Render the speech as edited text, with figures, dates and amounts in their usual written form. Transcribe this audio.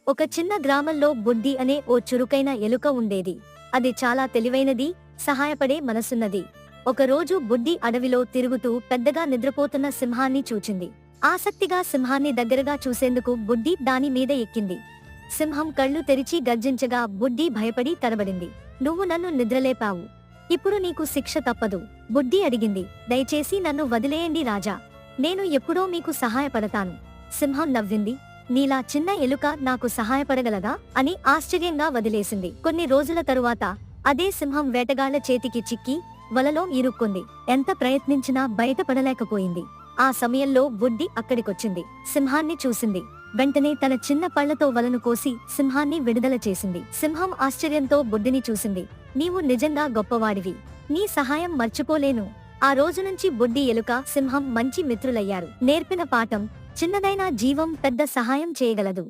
ఒక చిన్న గ్రామంలో బుడ్డి అనే ఓ చురుకైన ఎలుక ఉండేది. అది చాలా తెలివైనది, సహాయపడే మనసున్నది. ఒకరోజు బుడ్డి అడవిలో తిరుగుతూ పెద్దగా నిద్రపోతున్న సింహాన్ని చూచింది. ఆసక్తిగా సింహాన్ని దగ్గరగా చూసేందుకు బుడ్డి దాని మీద ఎక్కింది. సింహం కళ్ళు తెరిచి గర్జించగా బుడ్డి భయపడి తడబడింది. "నువ్వు నన్ను నిద్రలేపావు. ఇప్పుడు నీకు శిక్ష తప్పదు." బుడ్డి అడిగింది. "దయచేసి నన్ను వదిలేయండి రాజా. నేను ఎప్పుడో మీకు సహాయపడతాను." సింహం నవ్వింది. "నీలా చిన్న ఎలుక నాకు సహాయపడగలదా?" అని ఆశ్చర్యంగా వదిలేసింది. కొన్ని రోజుల తరువాత అదే సింహం వేటగాళ్ల చేతికి చిక్కి వలలో ఇరుక్కుంది. ఎంత ప్రయత్నించినా బయటపడలేకపోయింది. ఆ సమయంలో బుడ్డి అక్కడికొచ్చింది. సింహాన్ని చూసింది. వెంటనే తన చిన్న పళ్లతో వలను కోసి సింహాన్ని విడుదల చేసింది. సింహం ఆశ్చర్యంతో బుడ్డిని చూసింది. "నీవు నిజంగా గొప్పవాడివి. నీ సహాయం మర్చిపోలేను." ఆ రోజు నుంచి బుడ్డి ఎలుక సింహం మంచి మిత్రులయ్యారు. నేర్పిన పాఠం: చిన్నదైన జీవం పెద్ద సహాయం చేయగలదు.